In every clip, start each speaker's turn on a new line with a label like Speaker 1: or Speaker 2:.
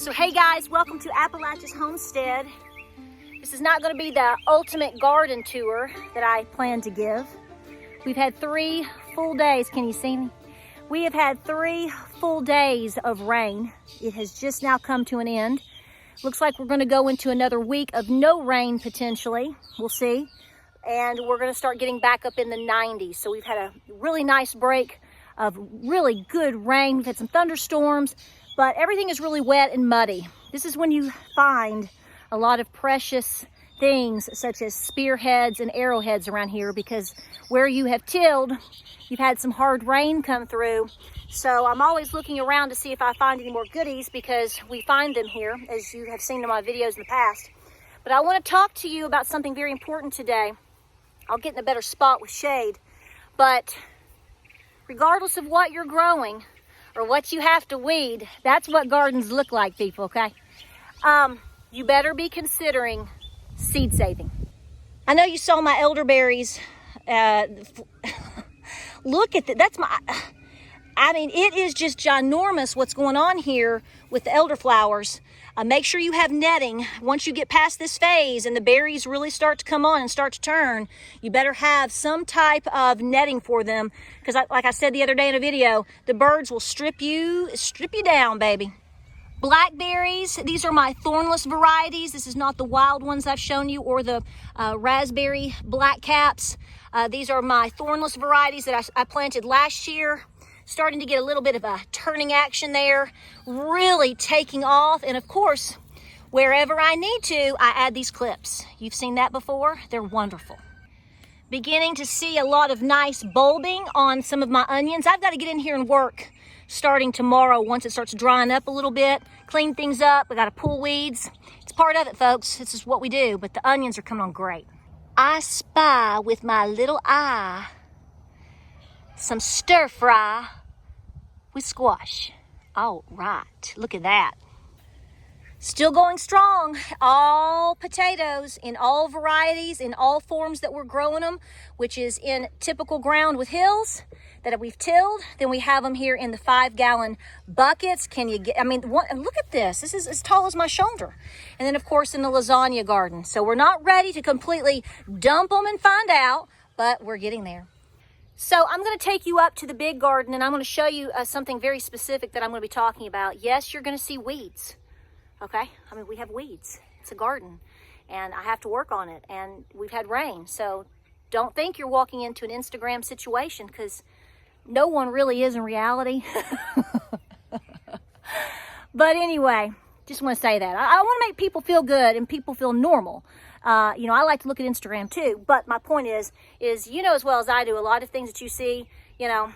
Speaker 1: So hey guys, welcome to Appalachia's Homestead. This is not going to be the ultimate garden tour that I plan to give. We've had 3 full days. Can you see me? We have had 3 full days of rain. It has just now come to an end. Looks like we're going to go into another week of no rain potentially. We'll see. And we're going to start getting back up in the 90s. So we've had a really nice break of really good rain. We've had some thunderstorms, but everything is really wet and muddy. This is when you find a lot of precious things such as spearheads and arrowheads around here, because where you have tilled, you've had some hard rain come through. So I'm always looking around to see if I find any more goodies, because we find them here, as you have seen in my videos in the past. But I want to talk to you about something very important today. I'll get in a better spot with shade, but regardless of what you're growing or what you have to weed, that's what gardens look like, people, okay? You better be considering seed saving. I know you saw my elderberries. Look at that. That's my... I mean, it is just ginormous what's going on here with the elderflowers. Make sure you have netting. Once you get past this phase and the berries really start to come on and start to turn, you better have some type of netting for them, because like I said the other day in a video, the birds will strip you down, baby. Blackberries, these are my thornless varieties. This is not the wild ones I've shown you, or the raspberry black caps. These are my thornless varieties that I planted last year. Starting to get a little bit of a turning action there, really taking off. And of course, wherever I need to, I add these clips. You've seen that before. They're wonderful. Beginning to see a lot of nice bulbing on some of my onions. I've got to get in here and work starting tomorrow once it starts drying up a little bit, clean things up. I got to pull weeds. It's part of it, folks. This is what we do, but the onions are coming on great. I spy with my little eye some stir fry with squash. All right, look at that. Still going strong. All potatoes in all varieties, in all forms that we're growing them, which is in typical ground with hills that we've tilled. Then we have them here in the 5-gallon buckets. Can you get, I mean, look at this. This is as tall as my shoulder. And then of course in the lasagna garden. So we're not ready to completely dump them and find out, but we're getting there. So I'm going to take you up to the big garden, and I'm going to show you something very specific that I'm going to be talking about. Yes, you're going to see weeds, okay? I mean, we have weeds. It's a garden, and I have to work on it, and we've had rain. So don't think you're walking into an Instagram situation, because no one really is in reality. But anyway, just want to say that. I want to make people feel good and people feel normal. You know, I like to look at Instagram too, but my point is you know as well as I do, a lot of things that you see, you know,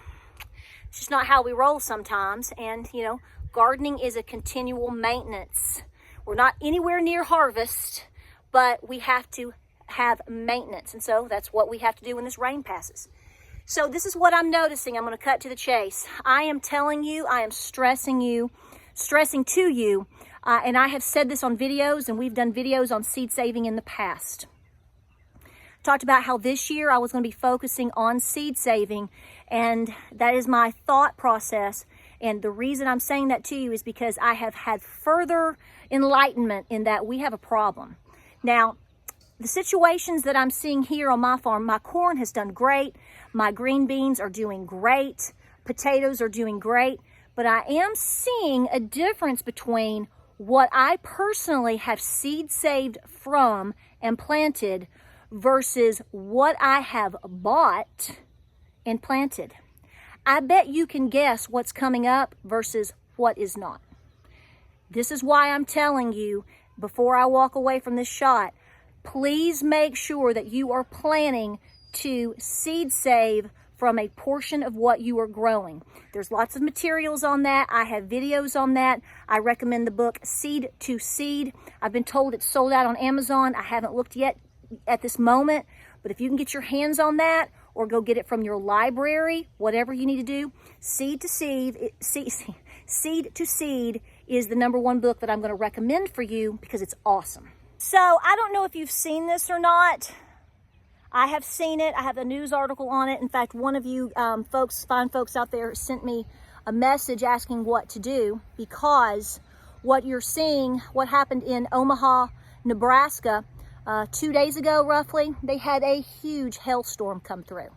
Speaker 1: it's just not how we roll sometimes. And, you know, gardening is a continual maintenance. We're not anywhere near harvest, but we have to have maintenance. And so that's what we have to do when this rain passes. So this is what I'm noticing. I'm going to cut to the chase. I am telling you, I am stressing to you, and I have said this on videos, and we've done videos on seed saving in the past. Talked about how this year I was going to be focusing on seed saving, and that is my thought process. And the reason I'm saying that to you is because I have had further enlightenment in that we have a problem. Now, the situations that I'm seeing here on my farm, my corn has done great. My green beans are doing great. Potatoes are doing great. But I am seeing a difference between what I personally have seed saved from and planted versus what I have bought and planted. I bet you can guess what's coming up versus what is not. This is why I'm telling you, before I walk away from this shot, please make sure that you are planning to seed save from a portion of what you are growing. There's lots of materials on that. I have videos on that. I recommend the book Seed to Seed. I've been told it's sold out on Amazon. I haven't looked yet at this moment, but if you can get your hands on that or go get it from your library, whatever you need to do, Seed to Seed is the #1 book that I'm going to recommend for you because it's awesome. So I don't know if you've seen this or not. I have seen it. I have a news article on it. In fact, one of you fine folks out there sent me a message asking what to do, because what you're seeing, what happened in Omaha, Nebraska, 2 days ago roughly, they had a huge hailstorm come through.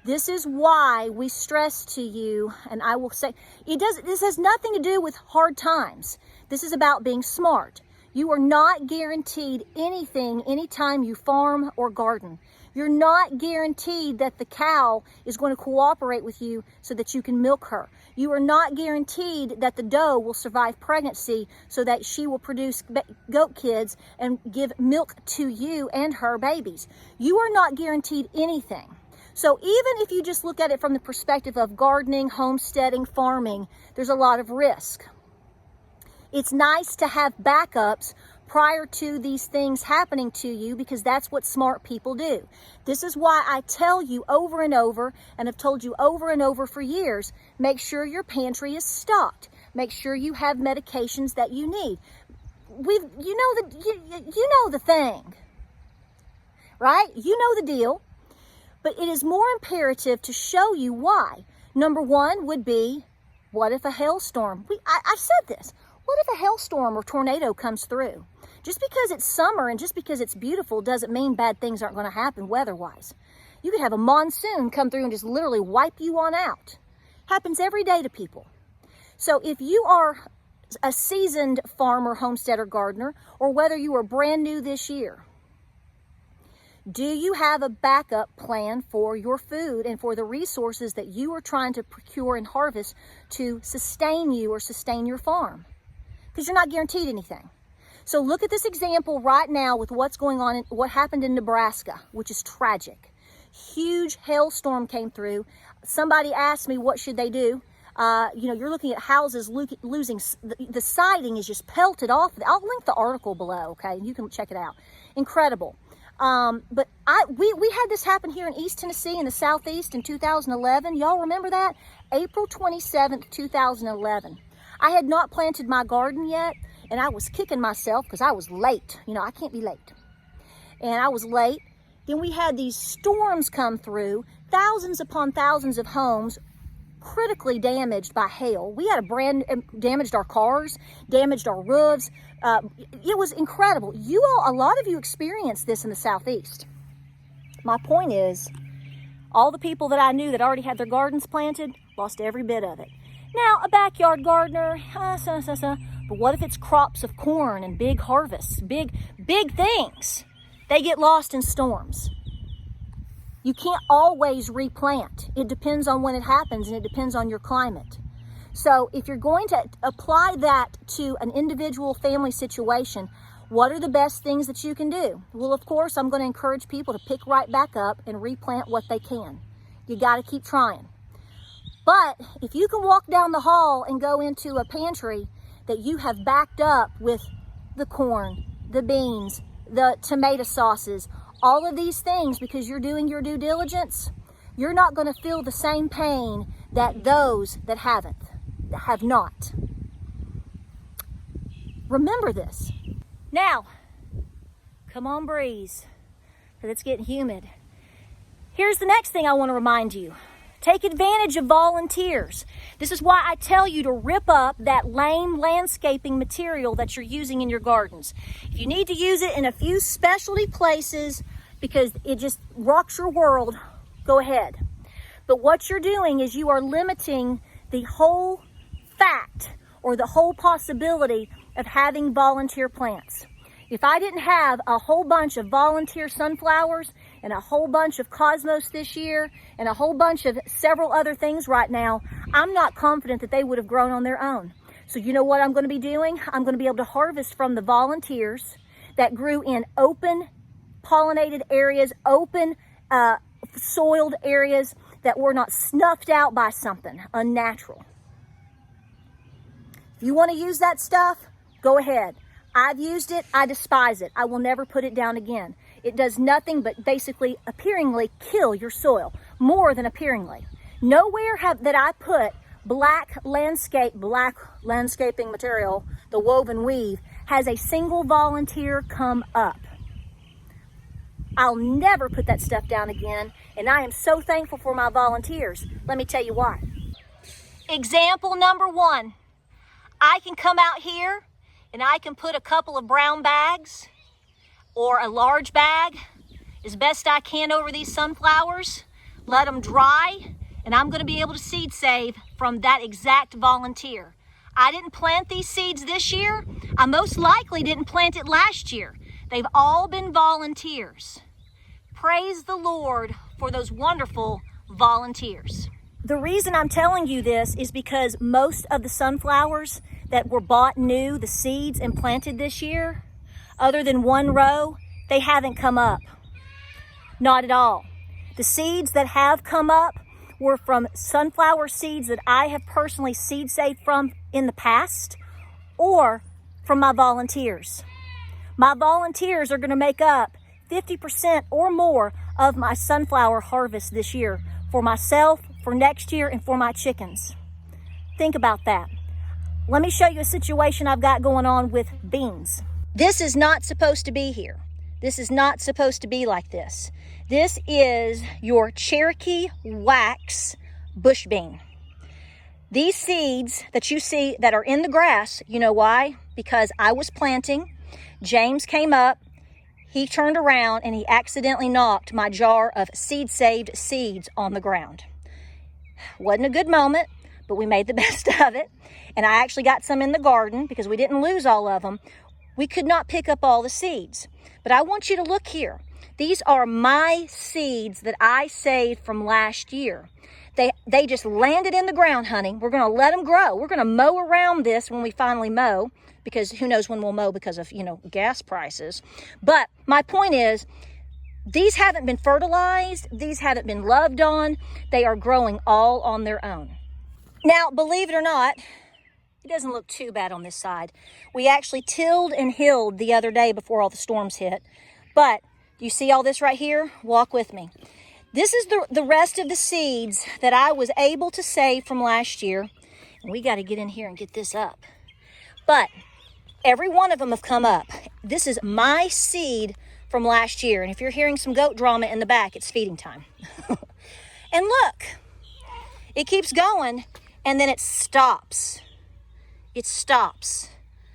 Speaker 1: This is why we stress to you, and I will say, this has nothing to do with hard times. This is about being smart. You are not guaranteed anything anytime you farm or garden. You're not guaranteed that the cow is going to cooperate with you so that you can milk her. You are not guaranteed that the doe will survive pregnancy so that she will produce goat kids and give milk to you and her babies. You are not guaranteed anything. So even if you just look at it from the perspective of gardening, homesteading, farming, there's a lot of risk. It's nice to have backups prior to these things happening to you, because that's what smart people do. This is why I tell you over and over, and have told you over and over for years, make sure your pantry is stocked. Make sure you have medications that you need. You know the thing, right? You know the deal. But it is more imperative to show you why. Number one would be, what if a hailstorm? I've said this. What if a hailstorm or tornado comes through? Just because it's summer and just because it's beautiful doesn't mean bad things aren't going to happen weather-wise. You could have a monsoon come through and just literally wipe you on out. Happens every day to people. So if you are a seasoned farmer, homesteader, gardener, or whether you are brand new this year, do you have a backup plan for your food and for the resources that you are trying to procure and harvest to sustain you or sustain your farm? Because you're not guaranteed anything. So look at this example right now with what's going on, what happened in Nebraska, which is tragic. Huge hailstorm came through. Somebody asked me, what should they do? You're looking at houses losing, the siding is just pelted off. I'll link the article below, okay? You can check it out. Incredible. But we had this happen here in East Tennessee in the Southeast in 2011. Y'all remember that? April 27th, 2011. I had not planted my garden yet, and I was kicking myself because I was late. I can't be late. And I was late. Then we had these storms come through, thousands upon thousands of homes critically damaged by hail. We had damaged our cars, damaged our roofs. It was incredible. A lot of you experienced this in the Southeast. My point is, all the people that I knew that already had their gardens planted lost every bit of it. Now, a backyard gardener, but what if it's crops of corn and big harvests, big things? They get lost in storms. You can't always replant. It depends on when it happens, and it depends on your climate. So if you're going to apply that to an individual family situation, what are the best things that you can do? Well, of course, I'm going to encourage people to pick right back up and replant what they can. You got to keep trying. But if you can walk down the hall and go into a pantry that you have backed up with the corn, the beans, the tomato sauces, all of these things because you're doing your due diligence, you're not going to feel the same pain that those that have not. Remember this. Now, come on, breeze, because it's getting humid. Here's the next thing I want to remind you. Take advantage of volunteers. This is why I tell you to rip up that lame landscaping material that you're using in your gardens. If you need to use it in a few specialty places because it just rocks your world, go ahead. But what you're doing is you are limiting the whole fact or the whole possibility of having volunteer plants. If I didn't have a whole bunch of volunteer sunflowers and a whole bunch of cosmos this year and a whole bunch of several other things right now, I'm not confident that they would have grown on their own. So you know what I'm going to be doing? I'm going to be able to harvest from the volunteers that grew in open pollinated areas, open soiled areas that were not snuffed out by something unnatural. If you want to use that stuff, go ahead. I've used it. I despise it. I will never put it down again. It does nothing but basically appearingly kill your soil, more than appearingly. Nowhere that I put black landscaping material, the woven weave, has a single volunteer come up. I'll never put that stuff down again, and I am so thankful for my volunteers. Let me tell you why. Example number one. I can come out here and I can put a couple of brown bags or a large bag as best I can over these sunflowers, let them dry, and I'm gonna be able to seed save from that exact volunteer. I didn't plant these seeds this year. I most likely didn't plant it last year. They've all been volunteers. Praise the Lord for those wonderful volunteers. The reason I'm telling you this is because most of the sunflowers that were bought new, the seeds, and planted this year, other than one row, they haven't come up. Not at all. The seeds that have come up were from sunflower seeds that I have personally seed saved from in the past, or from my volunteers. My volunteers are going to make up 50% or more of my sunflower harvest this year for myself, for next year, and for my chickens. Think about that. Let me show you a situation I've got going on with beans. This is not supposed to be here. This is not supposed to be like this. This is your Cherokee wax bush bean. These seeds that you see that are in the grass, you know why? Because I was planting, James came up, he turned around and he accidentally knocked my jar of seed saved seeds on the ground. Wasn't a good moment, but we made the best of it. And I actually got some in the garden because we didn't lose all of them. We could not pick up all the seeds. But I want you to look here. These are my seeds that I saved from last year. They just landed in the ground, honey. We're going to let them grow. We're going to mow around this when we finally mow, because who knows when we'll mow because of, gas prices. But my point is, these haven't been fertilized. These haven't been loved on. They are growing all on their own. Now, believe it or not, it doesn't look too bad on this side. We actually tilled and hilled the other day before all the storms hit. But you see all this right here? Walk with me. This is the rest of the seeds that I was able to save from last year. And we got to get in here and get this up. But every one of them have come up. This is my seed from last year. And if you're hearing some goat drama in the back, it's feeding time. And look, it keeps going and then it stops. It stops.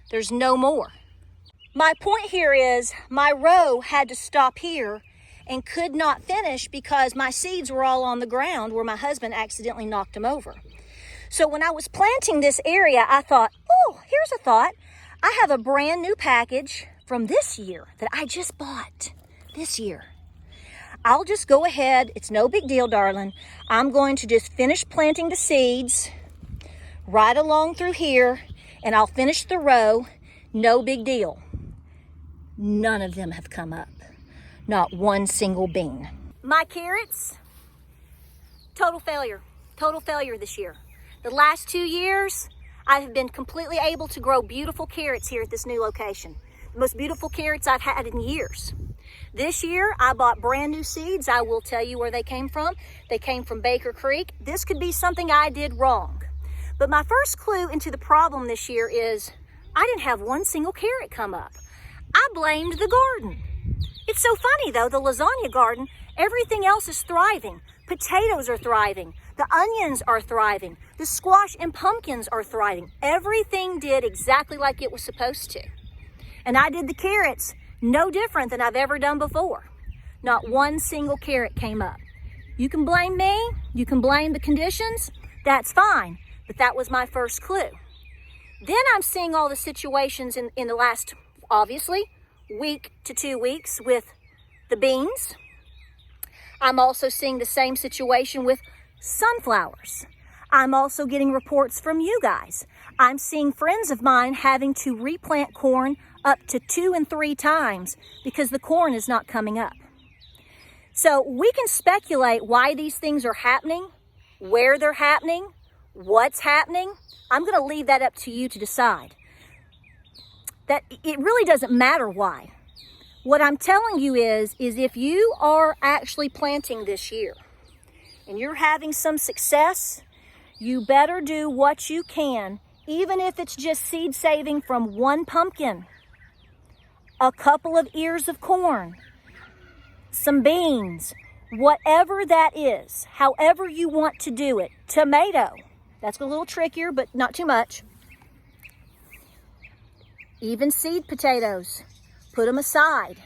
Speaker 1: There's no more. My point here is my row had to stop here and could not finish because my seeds were all on the ground where my husband accidentally knocked them over. So when I was planting this area, I thought, oh, here's a thought. I have a brand new package from this year that I just bought this year. I'll just go ahead. It's no big deal, darling. I'm going to just finish planting the seeds right along through here, and I'll finish the row. No big deal. None of them have come up. Not one single bean. My carrots, total failure this year. The last 2 years, I have been completely able to grow beautiful carrots here at this new location. The most beautiful carrots I've had in years. This year, I bought brand new seeds. I will tell you where they came from. They came from Baker Creek. This could be something I did wrong. But my first clue into the problem this year is I didn't have one single carrot come up. I blamed the garden. It's so funny though, the lasagna garden, everything else is thriving. Potatoes are thriving. The onions are thriving. The squash and pumpkins are thriving. Everything did exactly like it was supposed to. And I did the carrots no different than I've ever done before. Not one single carrot came up. You can blame me. You can blame the conditions. That's fine. But that was my first clue. Then I'm seeing all the situations in the last, obviously, week to 2 weeks with the beans. I'm also seeing the same situation with sunflowers. I'm also getting reports from you guys. I'm seeing friends of mine having to replant corn up to 2 and 3 times because the corn is not coming up. So we can speculate why these things are happening, where they're happening, what's happening. I'm going to leave that up to you to decide. That it really doesn't matter why. What I'm telling you is if you are actually planting this year and you're having some success, you better do what you can, even if it's just seed saving from one pumpkin, a couple of ears of corn, some beans, whatever that is, however you want to do it. Tomato, that's a little trickier, but not too much. even seed potatoes, put them aside.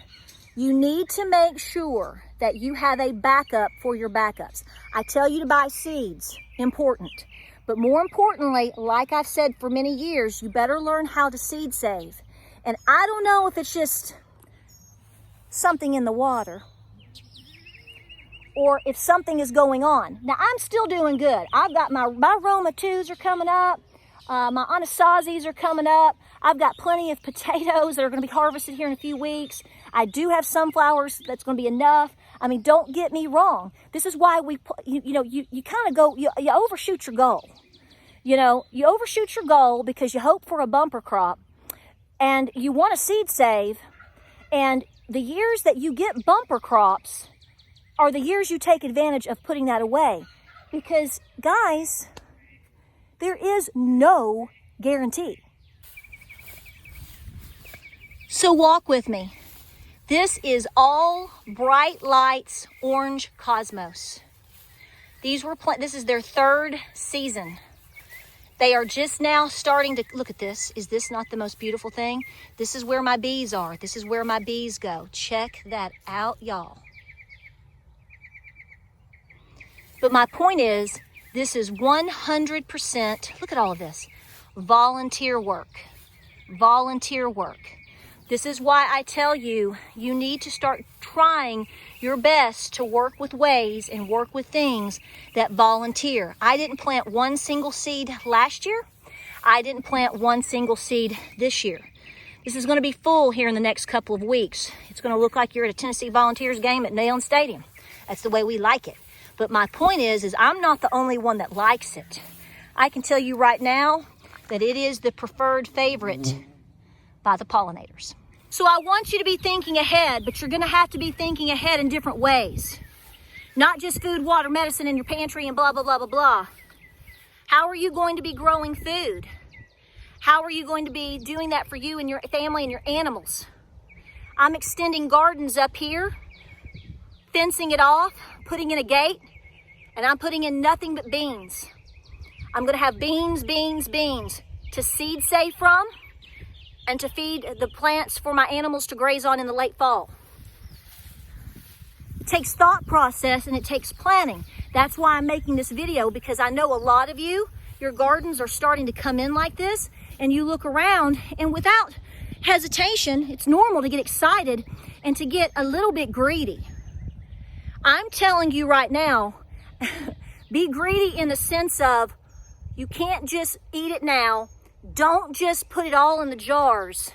Speaker 1: You need to make sure that you have a backup for your backups. I tell you to buy seeds, important. But more importantly, like I've said for many years, you better learn how to seed save. And I don't know if it's just something in the water or if something is going on. Now, I'm still doing good. I've got my Roma 2s are coming up. My Anasazis are coming up. I've got plenty of potatoes that are going to be harvested here in a few weeks. I do have sunflowers. That's going to be enough. I mean, don't get me wrong. This is why you kind of go, you overshoot your goal. You know, you overshoot your goal because you hope for a bumper crop and you want to seed save. And the years that you get bumper crops are the years you take advantage of putting that away. Because, guys, there is no guarantee. So walk with me. This is all Bright Lights Orange Cosmos. This is their third season. They are just now starting to, look at this. Is this not the most beautiful thing? This is where my bees are. This is where my bees go. Check that out, y'all. But my point is, this is 100%, look at all of this, volunteer work. Volunteer work. This is why I tell you, you need to start trying your best to work with ways and work with things that volunteer. I didn't plant one single seed last year. I didn't plant one single seed this year. This is going to be full here in the next couple of weeks. It's going to look like you're at a Tennessee Volunteers game at Neyland Stadium. That's the way we like it. But my point is I'm not the only one that likes it. I can tell you right now that it is the preferred favorite by the pollinators. So I want you to be thinking ahead, but you're gonna have to be thinking ahead in different ways. Not just food, water, medicine in your pantry and blah, blah, blah, blah, blah. How are you going to be growing food? How are you going to be doing that for you and your family and your animals? I'm extending gardens up here, fencing it off, putting in a gate, and I'm putting in nothing but beans. I'm gonna have beans, beans, beans to seed save from and to feed the plants for my animals to graze on in the late fall. It takes thought process and it takes planning. That's why I'm making this video, because I know a lot of you, your gardens are starting to come in like this, and you look around and without hesitation, it's normal to get excited and to get a little bit greedy. I'm telling you right now, be greedy in the sense of you can't just eat it now. Don't just put it all in the jars.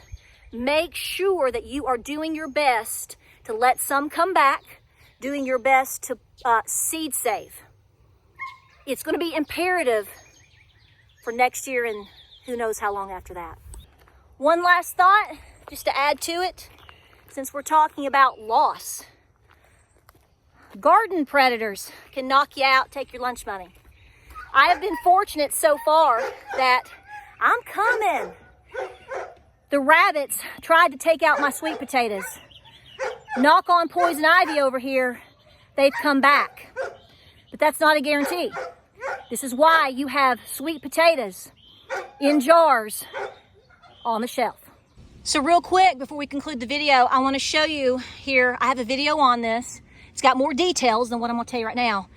Speaker 1: Make sure that you are doing your best to let some come back, doing your best to seed save. It's going to be imperative for next year and who knows how long after that. One last thought, just to add to it, since we're talking about loss. Garden predators can knock you out, take your lunch money. I have been fortunate so far that I'm coming. The rabbits tried to take out my sweet potatoes. Knock on poison ivy over here, they've come back. But that's not a guarantee. This is why you have sweet potatoes in jars on the shelf. So real quick, before we conclude the video, I want to show you here, I have a video on this. It's got more details than what I'm going to tell you right now.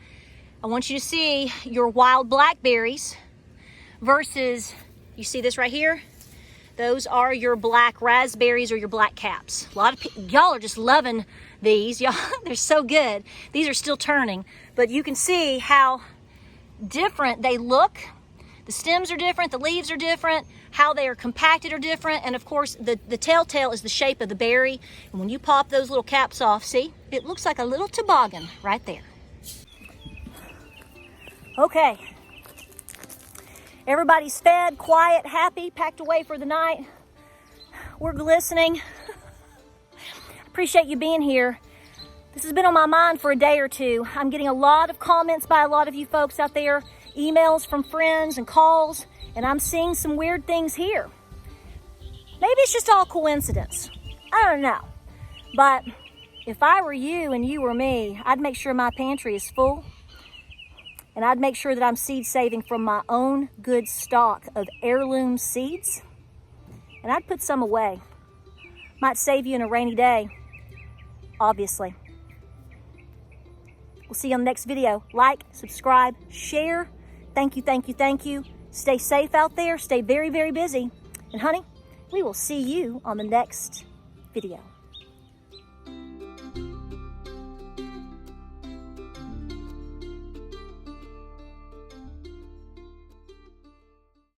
Speaker 1: I want you to see your wild blackberries versus, you see this right here? Those are your black raspberries or your black caps. A lot of y'all are just loving these. Y'all, they're so good. These are still turning, but you can see how different they look. The stems are different, the leaves are different, how they are compacted are different, and of course the telltale is the shape of the berry. And when you pop those little caps off, see, it looks like a little toboggan right there. Okay, everybody's fed, quiet, happy, packed away for the night. We're glistening. Appreciate you being here. This has been on my mind for a day or two. I'm getting a lot of comments by a lot of you folks out there, emails from friends and calls, and I'm seeing some weird things here. Maybe it's just all coincidence. I don't know. But if I were you and you were me, I'd make sure my pantry is full, and I'd make sure that I'm seed saving from my own good stock of heirloom seeds And I'd put some away. Might save you in a rainy day, obviously. We'll see you on the next video. Like, subscribe, share. Thank you, thank you, thank you. Stay safe out there. Stay very, very busy. And honey, we will see you on the next video.